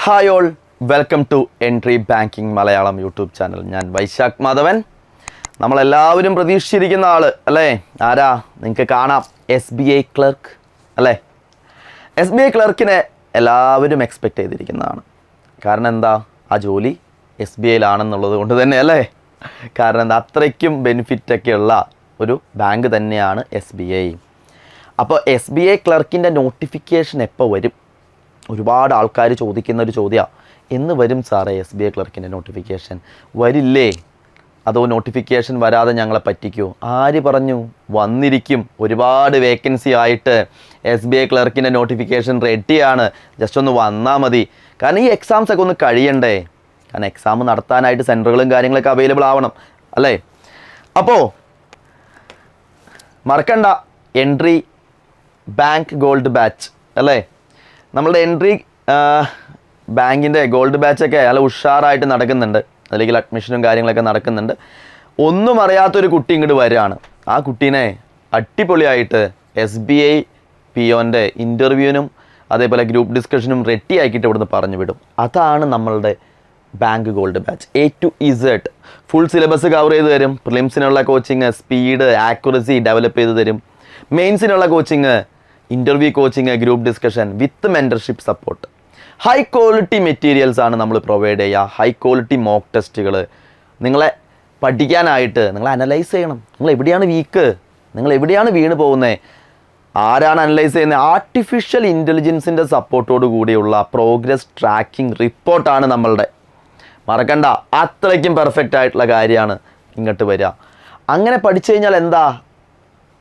Hi all, welcome to entry banking Malayalam YouTube channel. ഞാൻ വൈശാഖ് മാധവൻ. നമ്മളെല്ലാവരും പ്രതീക്ഷിച്ചിരിക്കുന്ന ആൾ അല്ലേ? ആരാ? നിങ്ങൾക്ക് കാണാം, SBI ക്ലർക്ക് അല്ലേ? SBI ക്ലർക്കിനെ എല്ലാവരും എക്സ്പെക്റ്റ് ചെയ്തിരിക്കുന്നതാണ്. കാരണം എന്താ? ആ ജോലി SBIയിലാണെന്നുള്ളത് കൊണ്ട് തന്നെ അല്ലേ? കാരണം എന്താ? അത്രയ്ക്കും ബെനിഫിറ്റൊക്കെയുള്ള ഒരു ബാങ്ക് തന്നെയാണ് SBI. അപ്പോൾ SBI ക്ലർക്കിൻ്റെ നോട്ടിഫിക്കേഷൻ എപ്പോൾ വരും? ഒരുപാട് ആൾക്കാർ ചോദിക്കുന്ന ഒരു ചോദ്യമാണ്. എന്ന് വരും സാറേ SBI ക്ലർക്കിൻ്റെ നോട്ടിഫിക്കേഷൻ? വരില്ലേ? അതോ നോട്ടിഫിക്കേഷൻ വരാതെ ഞങ്ങളെ പറ്റിക്കുമോ? ആര് പറഞ്ഞു? വന്നിരിക്കും. ഒരുപാട് വേക്കൻസി ആയിട്ട് SBI ക്ലർക്കിൻ്റെ നോട്ടിഫിക്കേഷൻ റെഡിയാണ്. ജസ്റ്റ് ഒന്ന് വന്നാൽ മതി. കാരണം ഈ എക്സാംസൊക്കെ ഒന്ന് കഴിയണ്ടേ? കാരണം എക്സാം നടത്താനായിട്ട് സെൻറ്ററുകളും കാര്യങ്ങളൊക്കെ അവൈലബിൾ ആവണം അല്ലേ? അപ്പോൾ മറക്കണ്ട, എൻട്രി ബാങ്ക് ഗോൾഡ് ബാച്ച് അല്ലേ? നമ്മളുടെ എൻട്രി ബാങ്കിൻ്റെ ഗോൾഡ് ബാച്ചൊക്കെ നല്ല ഉഷാറായിട്ട് നടക്കുന്നുണ്ട്. അല്ലെങ്കിൽ അഡ്മിഷനും കാര്യങ്ങളൊക്കെ നടക്കുന്നുണ്ട്. ഒന്നും അറിയാത്തൊരു കുട്ടി ഇങ്ങോട്ട് വരികയാണ്. ആ കുട്ടീനെ അടിപൊളിയായിട്ട് SBI പിയോൻ്റെ ഇൻ്റർവ്യൂവിനും അതേപോലെ ഗ്രൂപ്പ് ഡിസ്കഷനും റെഡി ആക്കിയിട്ട് ഇവിടുന്ന് പറഞ്ഞു വിടും. അതാണ് നമ്മളുടെ bank gold batch. A to Z full syllabus cover ചെയ്ത് തരും. പ്രിലിംസിനുള്ള കോച്ചിങ്, സ്പീഡ്, ആക്യുറസി ഡെവലപ്പ് ചെയ്ത് തരും. മെയിൻസിനുള്ള coaching, interview coaching, group discussion with mentorship support. High quality materials ആണ് നമ്മൾ പ്രൊവൈഡ് ചെയ്യുക. ഹൈ ക്വാളിറ്റി മോക്ക് ടെസ്റ്റുകൾ. നിങ്ങളെ പഠിക്കാനായിട്ട് നിങ്ങൾ അനലൈസ് ചെയ്യണം. നിങ്ങൾ എവിടെയാണ് വീക്ക്, നിങ്ങൾ എവിടെയാണ് വീണ് പോകുന്നത്, ആരാണ് അനലൈസ് ചെയ്യുന്നത്? ആർട്ടിഫിഷ്യൽ ഇൻ്റലിജൻസിൻ്റെ സപ്പോർട്ടോട് കൂടിയുള്ള പ്രോഗ്രസ് ട്രാക്കിംഗ് റിപ്പോർട്ടാണ് നമ്മളുടെ. മറക്കണ്ട, അത്രയ്ക്കും പെർഫെക്റ്റ് ആയിട്ടുള്ള കാര്യമാണ് ഇങ്ങോട്ട് വരിക. അങ്ങനെ പഠിച്ചു കഴിഞ്ഞാൽ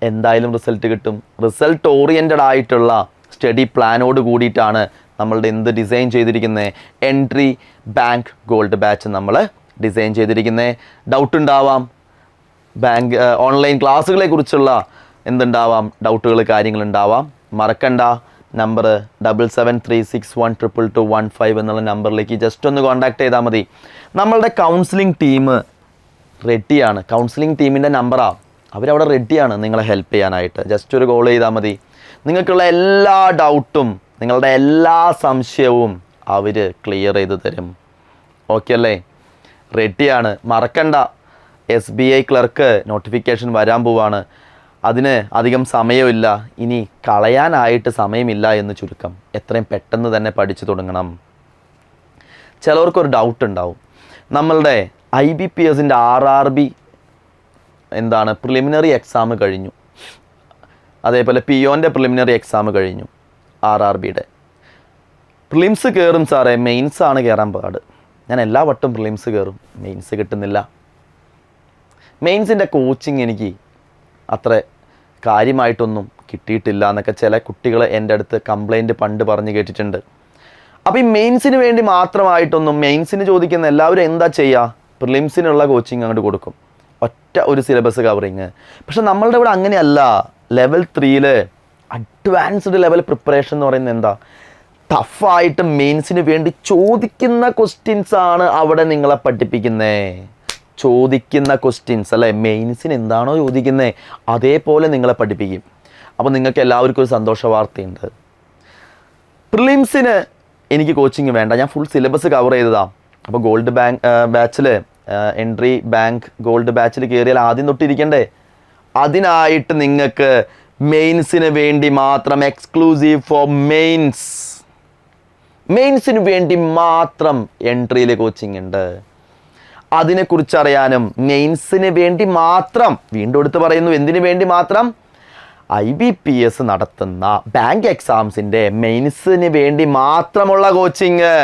എന്തായാലും റിസൾട്ട് കിട്ടും. റിസൾട്ട് ഓറിയൻറ്റഡ് ആയിട്ടുള്ള സ്റ്റഡി പ്ലാനോട് കൂടിയിട്ടാണ് നമ്മളുടെ ഡിസൈൻ ചെയ്തിരിക്കുന്നത്. എൻട്രി ബാങ്ക് ഗോൾഡ് ബാച്ച് നമ്മൾ ഡിസൈൻ ചെയ്തിരിക്കുന്നത്. ഡൗട്ട് ഉണ്ടാവാം, ബാങ്ക് ഓൺലൈൻ ക്ലാസ്സുകളെ കുറിച്ചുള്ള ഡൗട്ടുകൾ കാര്യങ്ങളുണ്ടാവാം. മറക്കണ്ട, നമ്പർ 7736122215 എന്നുള്ള നമ്പറിലേക്ക് ജസ്റ്റ് ഒന്ന് കോൺടാക്ട് ചെയ്താൽ മതി. നമ്മളുടെ കൗൺസിലിംഗ് ടീം റെഡിയാണ്. കൗൺസിലിംഗ് ടീമിൻ്റെ നമ്പറാണ്. അവരവിടെ റെഡിയാണ് നിങ്ങളെ ഹെൽപ്പ് ചെയ്യാനായിട്ട്. ജസ്റ്റ് ഒരു കോൾ ചെയ്താൽ മതി. നിങ്ങൾക്കുള്ള എല്ലാ ഡൗട്ടും, നിങ്ങളുടെ എല്ലാ സംശയവും അവർ ക്ലിയർ ചെയ്ത് തരും. ഓക്കെ അല്ലേ? റെഡിയാണ്. മറക്കണ്ട, SBI ക്ലർക്ക് നോട്ടിഫിക്കേഷൻ വരാൻ പോവാണ്. അതിന് അധികം സമയമില്ല. ഇനി കളയാനായിട്ട് സമയമില്ല എന്ന് ചുരുക്കം. എത്രയും പെട്ടെന്ന് തന്നെ പഠിച്ചു തുടങ്ങണം. ചിലവർക്കൊരു ഡൗട്ട് ഉണ്ടാവും. നമ്മളുടെ IBPSൻ്റെ RRB പ്രിലിമിനറി എക്സാം കഴിഞ്ഞു. അതേപോലെ പിയോൻ്റെ പ്രിലിമിനറി എക്സാം കഴിഞ്ഞു. RRBയുടെ പ്രിലിംസ് കയറും സാറേ, മെയിൻസാണ് കയറാൻ പാട്. ഞാൻ എല്ലാ വട്ടം പ്രിലിംസ് കയറും, മെയിൻസ് കിട്ടുന്നില്ല. മെയിൻസിൻ്റെ കോച്ചിങ് എനിക്ക് അത്ര കാര്യമായിട്ടൊന്നും കിട്ടിയിട്ടില്ല എന്നൊക്കെ ചില കുട്ടികൾ എൻ്റെ അടുത്ത് കംപ്ലൈൻറ്റ് പണ്ട് പറഞ്ഞ് കേട്ടിട്ടുണ്ട്. അപ്പോൾ ഈ മെയിൻസിന് വേണ്ടി മാത്രമായിട്ടൊന്നും, മെയിൻസിന് ചോദിക്കുന്ന എല്ലാവരും എന്താ ചെയ്യുക? പ്രിലിംസിനുള്ള കോച്ചിങ് അങ്ങോട്ട് കൊടുക്കും. ഒറ്റ ഒരു സിലബസ് കവറിങ്. പക്ഷെ നമ്മളുടെ ഇവിടെ അങ്ങനെയല്ല. ലെവൽ 3 അഡ്വാൻസ്ഡ് ലെവൽ പ്രിപ്പറേഷൻ എന്ന് പറയുന്നത് ടഫായിട്ട് മെയിൻസിന് വേണ്ടി ചോദിക്കുന്ന ക്വസ്റ്റ്യൻസാണ് അവിടെ നിങ്ങളെ പഠിപ്പിക്കുന്നത്. ചോദിക്കുന്ന ക്വസ്റ്റ്യൻസ് അല്ലേ? മെയിൻസിന് എന്താണോ ചോദിക്കുന്നത് അതേപോലെ നിങ്ങളെ പഠിപ്പിക്കും. അപ്പോൾ നിങ്ങൾക്ക് എല്ലാവർക്കും ഒരു സന്തോഷ വാർത്തയുണ്ട്. പ്രിലിംസിന് എനിക്ക് കോച്ചിങ് വേണ്ട, ഞാൻ ഫുൾ സിലബസ് കവർ ചെയ്തതാണ്. അപ്പോൾ ഗോൾഡ് ബാച്ചിൽ എൻട്രി ബാങ്ക് ഗോൾഡ് ബാച്ചിൽ കയറിയാൽ ആദ്യം തൊട്ടിരിക്കണ്ടേ? അതിനായിട്ട് നിങ്ങൾക്ക് മെയിൻസിന് വേണ്ടി മാത്രം, എക്സ്ക്ലൂസീവ് ഫോർ മെയിൻസിന് വേണ്ടി മാത്രം എൻട്രിയിൽ കോച്ചിങ് ഉണ്ട്. അതിനെക്കുറിച്ച് അറിയാനും മെയിൻസിന് വേണ്ടി മാത്രം, വീണ്ടും എടുത്ത് പറയുന്നു, എന്തിനു വേണ്ടി മാത്രം? IBPS നടത്തുന്ന ബാങ്ക് എക്സാംസിൻ്റെ മെയിൻസിന് വേണ്ടി മാത്രമുള്ള കോച്ചിങ്.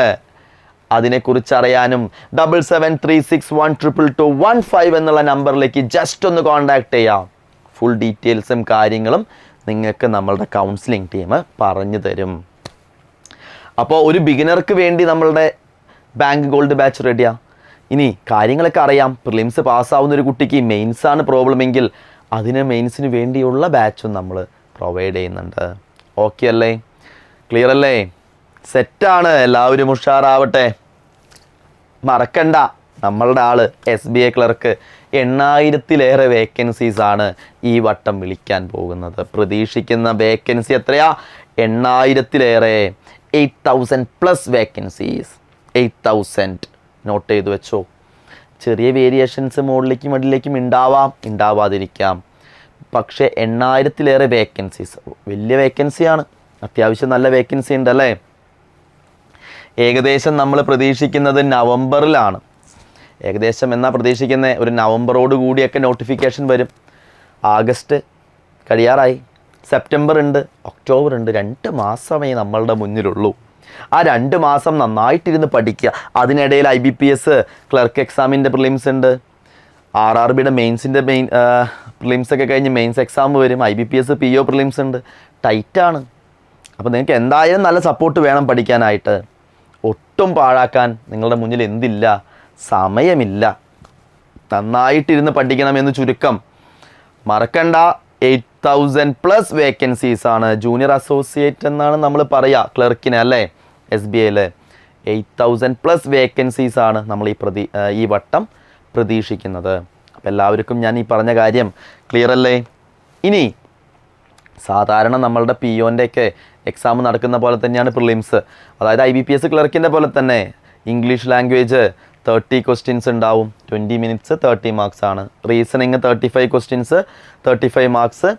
അതിനെക്കുറിച്ച് അറിയാനും 7736122215 എന്നുള്ള നമ്പറിലേക്ക് ജസ്റ്റ് ഒന്ന് കോൺടാക്ട് ചെയ്യാം. ഫുൾ ഡീറ്റെയിൽസും കാര്യങ്ങളും നിങ്ങൾക്ക് നമ്മളുടെ കൗൺസിലിംഗ് ടീം പറഞ്ഞു തരും. അപ്പോൾ ഒരു ബിഗിനർക്ക് വേണ്ടി നമ്മളുടെ ബാങ്ക് ഗോൾഡ് ബാച്ച് റെഡിയാണ്. ഇനി കാര്യങ്ങളൊക്കെ അറിയാം. പ്രിലിംസ് പാസ്സാവുന്ന ഒരു കുട്ടിക്ക് മെയിൻസാണ് പ്രോബ്ലമെങ്കിൽ അതിന് മെയിൻസിന് വേണ്ടിയുള്ള ബാച്ചും നമ്മൾ പ്രൊവൈഡ് ചെയ്യുന്നുണ്ട്. ഓക്കെ അല്ലേ? ക്ലിയർ അല്ലേ? സെറ്റാണ്. എല്ലാവരും ഉഷാറാവട്ടെ. മറക്കണ്ട, നമ്മളുടെ ആൾ SBI ക്ലർക്ക് 8000-ലേറെ വേക്കൻസീസാണ് ഈ വട്ടം വിളിക്കാൻ പോകുന്നത്. പ്രതീക്ഷിക്കുന്ന വേക്കൻസി എത്രയാ? 8000-ലേറെ. 8,000+ വേക്കൻസീസ്. 8,000 നോട്ട് ചെയ്ത് വെച്ചോ. ചെറിയ വേരിയേഷൻസ് മുകളിലേക്കും അടിയിലേക്കും ഉണ്ടാവാതിരിക്കാം. പക്ഷേ 8,000-ലേറെ വേക്കൻസീസ് വലിയ വേക്കൻസിയാണ്. അത്യാവശ്യം നല്ല വേക്കൻസി ഉണ്ടല്ലേ. ഏകദേശം നമ്മൾ പ്രതീക്ഷിക്കുന്നത് നവംബറിലാണ്. ഏകദേശം എന്നാ പ്രതീക്ഷിക്കുന്നത്, ഒരു നവംബറോട് കൂടിയൊക്കെ നോട്ടിഫിക്കേഷൻ വരും. ആഗസ്റ്റ് കഴിയാറായി, സെപ്റ്റംബർ ഉണ്ട്, ഒക്ടോബർ ഉണ്ട്. 2 മാസമേ നമ്മളുടെ മുന്നിലുള്ളൂ. ആ 2 മാസം നന്നായിട്ടിരുന്ന് പഠിക്കുക. അതിനിടയിൽ IBPS ക്ലർക്ക് എക്സാമിൻ്റെ പ്രിലിംസ് ഉണ്ട്, RRBയുടെ മെയിൻസിൻ്റെ പ്രിലിംസൊക്കെ കഴിഞ്ഞ് മെയിൻസ് എക്സാം വരും, IBPS PO പ്രിലിംസ് ഉണ്ട്. ടൈറ്റാണ്. അപ്പോൾ നിങ്ങൾക്ക് എന്തായാലും നല്ല സപ്പോർട്ട് വേണം പഠിക്കാനായിട്ട്. ഒട്ടും പാഴാക്കാൻ നിങ്ങളുടെ മുന്നിൽ എന്തില്ല, സമയമില്ല. നന്നായിട്ടിരുന്ന് പഠിക്കണമെന്ന് ചുരുക്കം. മറക്കണ്ട, 8,000+ വേക്കൻസീസ് ആണ്. ജൂനിയർ അസോസിയേറ്റ് എന്നാണ് നമ്മൾ പറയുക ക്ലർക്കിന് അല്ലേ, SBIയിൽ 8,000+ വേക്കൻസീസ് ആണ് നമ്മൾ ഈ വട്ടം പ്രതീക്ഷിക്കുന്നത്. അപ്പോൾ എല്ലാവർക്കും ഞാൻ ഈ പറഞ്ഞ കാര്യം ക്ലിയർ അല്ലേ? ഇനി സാധാരണ നമ്മളുടെ POൻ്റെയൊക്കെ എക്സാം നടക്കുന്ന പോലെ തന്നെയാണ് പ്രിലിംസ്. അതായത് IBPS ക്ലർക്കിൻ്റെ പോലെ തന്നെ ഇംഗ്ലീഷ് ലാംഗ്വേജ് 30 ക്വസ്റ്റ്യൻസ് ഉണ്ടാവും. 20 മിനിറ്റ്സ് 30 മാർക്സ് ആണ്. റീസണിങ് 35 ക്വസ്റ്റ്യൻസ് 35 മാർക്സ്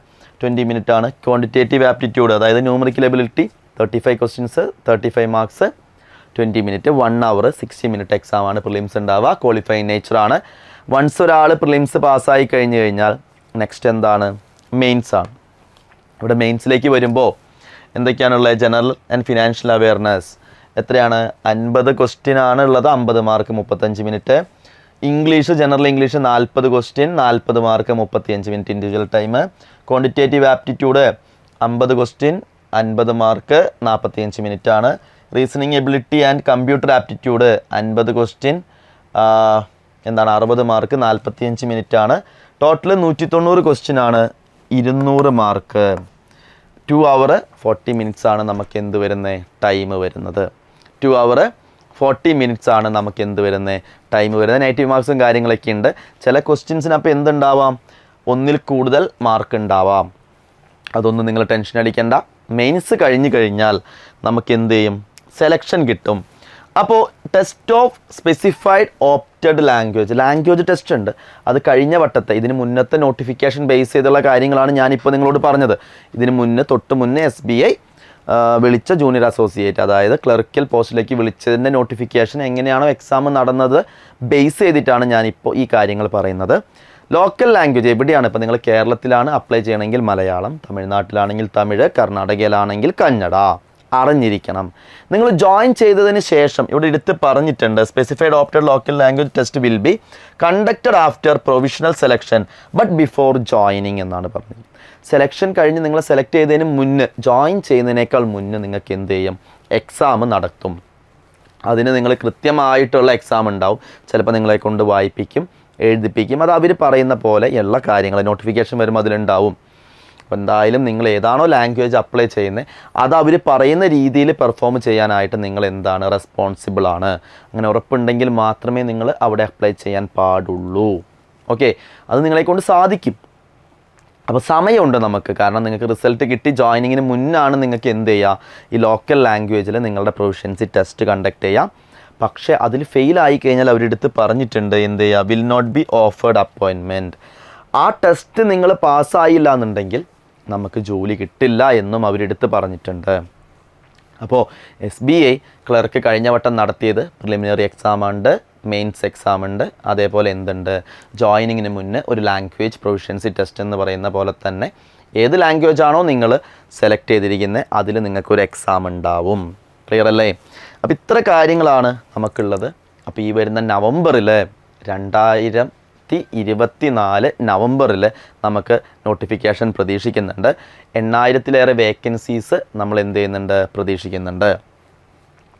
20 മിനിറ്റ് ആണ്. ക്വാണ്ടിറ്റേറ്റീവ് ആപ്റ്റിറ്റ്യൂഡ് അതായത് numerical ability 35 questions 35 marks 20 minute. 1 hour 60 minute exam ആണ് പ്രിലിംസ് ഉണ്ടാവുക. ക്വാളിഫൈങ് നേച്ചറാണ്. വൺസ് ഒരാൾ പ്രിലിംസ് പാസ്സായി കഴിഞ്ഞ് കഴിഞ്ഞാൽ നെക്സ്റ്റ് എന്താണ്, മെയിൻസ് ആണ്. ഇവിടെ മെയിൻസിലേക്ക് വരുമ്പോൾ എന്തൊക്കെയാണുള്ളത്? ജനറൽ ആൻഡ് ഫിനാൻഷ്യൽ അവെയർനെസ് എത്രയാണ്? 50 ക്വസ്റ്റ്യൻ ആണ് ഉള്ളത്. 50 mark 35 minute. English, general English 40 question 40 mark 35 minute individual time. Quantitative aptitude 50 question 50 mark 45 minute ആണ്. Reasoning ability and computer aptitude 50 question 60 mark 45 minute ആണ്. ടോട്ടൽ 190 ക്വസ്റ്റ്യൻ ആണ്, 200 മാർക്ക്. 2 hour 40 മിനിറ്റ്സ് ആണ് നമുക്ക് എന്ത് വരുന്നത്, ടൈം വരുന്നത്. 2 hour 40 മിനിറ്റ്സ് ആണ് നമുക്ക് എന്ത് വരുന്നത്, ടൈം വരുന്നത്. നെഗറ്റീവ് മാർക്സും കാര്യങ്ങളൊക്കെ ഉണ്ട്. ചില ക്വസ്റ്റ്യൻസിന് അപ്പോൾ എന്തുണ്ടാവാം, ഒന്നിൽ കൂടുതൽ മാർക്ക് ഉണ്ടാവാം. അതൊന്നും നിങ്ങൾ ടെൻഷൻ അടിക്കേണ്ട. മെയിൻസ് കഴിഞ്ഞ് കഴിഞ്ഞാൽ നമുക്ക് എന്ത് ചെയ്യും, സെലക്ഷൻ കിട്ടും. അപ്പോൾ test of specified opted language test ഉണ്ട്. അത് കഴിഞ്ഞ വട്ടത്തെ, ഇതിന് മുന്നത്തെ നോട്ടിഫിക്കേഷൻ ബേസ് ചെയ്തുള്ള കാര്യങ്ങളാണ് ഞാനിപ്പോൾ നിങ്ങളോട് പറഞ്ഞത്. ഇതിന് തൊട്ട് മുന്നേ SBI വിളിച്ച ജൂനിയർ അസോസിയേറ്റ്, അതായത് ക്ലർക്കൽ പോസ്റ്റിലേക്ക് വിളിച്ചതിൻ്റെ നോട്ടിഫിക്കേഷൻ എങ്ങനെയാണോ എക്സാം നടന്നത് ബേസ് ചെയ്തിട്ടാണ് ഞാനിപ്പോൾ ഈ കാര്യങ്ങൾ പറയുന്നത്. ലോക്കൽ ലാംഗ്വേജ് എവിടെയാണ്, ഇപ്പോൾ നിങ്ങൾ കേരളത്തിലാണ് അപ്ലൈ ചെയ്യണമെങ്കിൽ മലയാളം, തമിഴ്നാട്ടിലാണെങ്കിൽ തമിഴ്, കർണാടകയിലാണെങ്കിൽ കന്നഡ അറിഞ്ഞിരിക്കണം. നിങ്ങൾ ജോയിൻ ചെയ്തതിന് ശേഷം ഇവിടെ എടുത്ത് പറഞ്ഞിട്ടുണ്ട്, specified opted local language test will be conducted after provisional selection but before joining എന്നാണ് പറഞ്ഞത്. സെലക്ഷൻ കഴിഞ്ഞ് നിങ്ങൾ സെലക്ട് ചെയ്തതിന് മുന്നേ, ജോയിൻ ചെയ്യുന്നതിനേക്കാൾ മുന്നേ നിങ്ങൾക്ക് എന്ത് ചെയ്യും, എക്സാം നടത്തും. അതിന് നിങ്ങൾ കൃത്യമായിട്ടുള്ള എക്സാം ഉണ്ടാവും. ചിലപ്പോൾ നിങ്ങളെ കൊണ്ട് വായിപ്പിക്കും, എഴുതിപ്പിക്കും. അത് അവർ പറയുന്ന പോലെ എല്ലാ കാര്യങ്ങളും നോട്ടിഫിക്കേഷൻ വരുമ്പോൾ അതിലുണ്ടാവും. അപ്പോൾ എന്തായാലും നിങ്ങൾ ഏതാണോ ലാംഗ്വേജ് അപ്ലൈ ചെയ്യുന്നത് അത് അവർ പറയുന്ന രീതിയിൽ പെർഫോം ചെയ്യാനായിട്ട് നിങ്ങൾ എന്താണ്, റെസ്പോൺസിബിളാണ്. അങ്ങനെ ഉറപ്പുണ്ടെങ്കിൽ മാത്രമേ നിങ്ങൾ അവിടെ അപ്ലൈ ചെയ്യാൻ പാടുള്ളൂ. ഓക്കെ, അത് നിങ്ങളെക്കൊണ്ട് സാധിക്കും. അപ്പോൾ സമയമുണ്ട് നമുക്ക്. കാരണം നിങ്ങൾക്ക് റിസൾട്ട് കിട്ടി ജോയിനിങ്ങിന് മുന്നാണ് നിങ്ങൾക്ക് എന്ത് ചെയ്യുക, ഈ ലോക്കൽ ലാംഗ്വേജിൽ നിങ്ങളുടെ പ്രൊഫഷൻസി ടെസ്റ്റ് കണ്ടക്ട് ചെയ്യാം. പക്ഷേ അതിൽ ഫെയിലായി കഴിഞ്ഞാൽ അവരെടുത്ത് പറഞ്ഞിട്ടുണ്ട് എന്ത് ചെയ്യുക, will not be offered appointment. ആ ടെസ്റ്റ് നിങ്ങൾ പാസ്സായില്ല എന്നുണ്ടെങ്കിൽ നമുക്ക് ജോലി കിട്ടില്ല എന്നും അവരെടുത്ത് പറഞ്ഞിട്ടുണ്ട്. അപ്പോൾ SBI ക്ലർക്ക് കഴിഞ്ഞ വട്ടം നടത്തിയത് പ്രിലിമിനറി എക്സാം ഉണ്ട്, മെയിൻസ് എക്സാം ഉണ്ട്, അതേപോലെ എന്തുണ്ട്, ജോയിനിങ്ങിന് മുന്നേ ഒരു ലാംഗ്വേജ് പ്രൊഫഷൻസി ടെസ്റ്റ് എന്ന് പറയുന്ന പോലെ തന്നെ ഏത് ലാംഗ്വേജ് ആണോ നിങ്ങൾ സെലക്ട് ചെയ്തിരിക്കുന്നത് അതിൽ നിങ്ങൾക്കൊരു എക്സാം ഉണ്ടാവും. ക്ലിയർ അല്ലേ? അപ്പോൾ ഇത്ര കാര്യങ്ങളാണ് നമുക്കുള്ളത്. അപ്പോൾ ഈ വരുന്ന നവംബറിൽ 2024 നവംബറിൽ നമുക്ക് നോട്ടിഫിക്കേഷൻ പ്രതീക്ഷിക്കുന്നുണ്ട്. 8,000-ലേറെ വേക്കൻസീസ് നമ്മൾ എന്ത് ചെയ്യുന്നുണ്ട്, പ്രതീക്ഷിക്കുന്നുണ്ട്.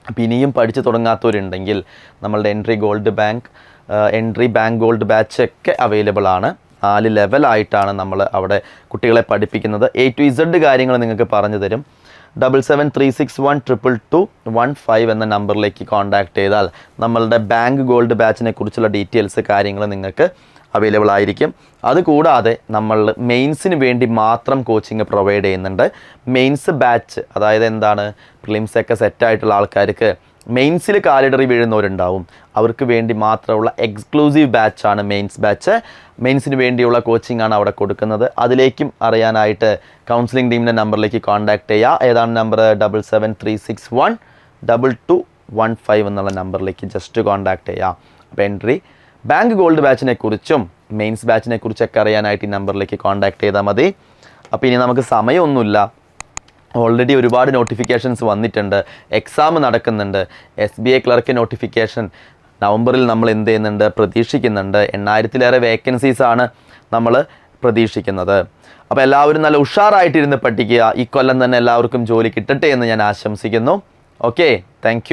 അപ്പോൾ ഇനിയും പഠിച്ചു തുടങ്ങാത്തവരുണ്ടെങ്കിൽ നമ്മളുടെ എൻട്രി ബാങ്ക് ഗോൾഡ് ബാച്ച് ഒക്കെ അവൈലബിൾ ആണ്. 4 ലെവലായിട്ടാണ് നമ്മൾ അവിടെ കുട്ടികളെ പഠിപ്പിക്കുന്നത്. A to Z കാര്യങ്ങൾ നിങ്ങൾക്ക് പറഞ്ഞു തരും. 7736122215 എന്ന നമ്പറിലേക്ക് കോൺടാക്ട് ചെയ്താൽ നമ്മളുടെ ബാങ്ക് ഗോൾഡ് ബാച്ചിനെ കുറിച്ചുള്ള ഡീറ്റെയിൽസ് കാര്യങ്ങൾ നിങ്ങൾക്ക് അവൈലബിൾ ആയിരിക്കും. അതുകൂടാതെ നമ്മൾ മെയിൻസിന് വേണ്ടി മാത്രം കോച്ചിങ് പ്രൊവൈഡ് ചെയ്യുന്നുണ്ട്. മെയിൻസ് ബാച്ച്, അതായത് എന്താണ്, പ്രിലിംസൊക്കെ സെറ്റായിട്ടുള്ള ആൾക്കാർക്ക് മെയിൻസിൽ കാലിടറി വീഴുന്നവരുണ്ടാവും, അവർക്ക് വേണ്ടി മാത്രമുള്ള എക്സ്ക്ലൂസീവ് ബാച്ചാണ് മെയിൻസ് ബാച്ച്. മെയിൻസിന് വേണ്ടിയുള്ള കോച്ചിങ് ആണ് അവിടെ കൊടുക്കുന്നത്. അതിലേക്കും അറിയാനായിട്ട് കൗൺസിലിംഗ് ടീമിൻ്റെ നമ്പറിലേക്ക് കോൺടാക്ട് ചെയ്യുക. ഏതാണ് നമ്പർ? 7736122215 എന്നുള്ള നമ്പറിലേക്ക് ജസ്റ്റ് കോൺടാക്ട് ചെയ്യുക. അപ്പോൾ എൻട്രി ബാങ്ക് ഗോൾഡ് ബാച്ചിനെ കുറിച്ചും മെയിൻസ് ബാച്ചിനെ കുറിച്ചൊക്കെ അറിയാനായിട്ട് ഈ നമ്പറിലേക്ക് കോൺടാക്ട് ചെയ്താൽ മതി. അപ്പോൾ ഇനി നമുക്ക് സമയമൊന്നുമില്ല, ഓൾറെഡി ഒരുപാട് നോട്ടിഫിക്കേഷൻസ് വന്നിട്ടുണ്ട്, എക്സാം നടക്കുന്നുണ്ട്. SBI ക്ലർക്ക് നോട്ടിഫിക്കേഷൻ നവംബറിൽ നമ്മൾ എന്ത് ചെയ്യുന്നുണ്ട്, പ്രതീക്ഷിക്കുന്നുണ്ട്. 8000-ലേറെ വേക്കൻസീസാണ് നമ്മൾ പ്രതീക്ഷിക്കുന്നത്. അപ്പോൾ എല്ലാവരും നല്ല ഉഷാറായിട്ടിരുന്ന് പഠിക്കുക. ഈ കൊല്ലം തന്നെ എല്ലാവർക്കും ജോലി കിട്ടട്ടെ എന്ന് ഞാൻ ആശംസിക്കുന്നു. Okay, thank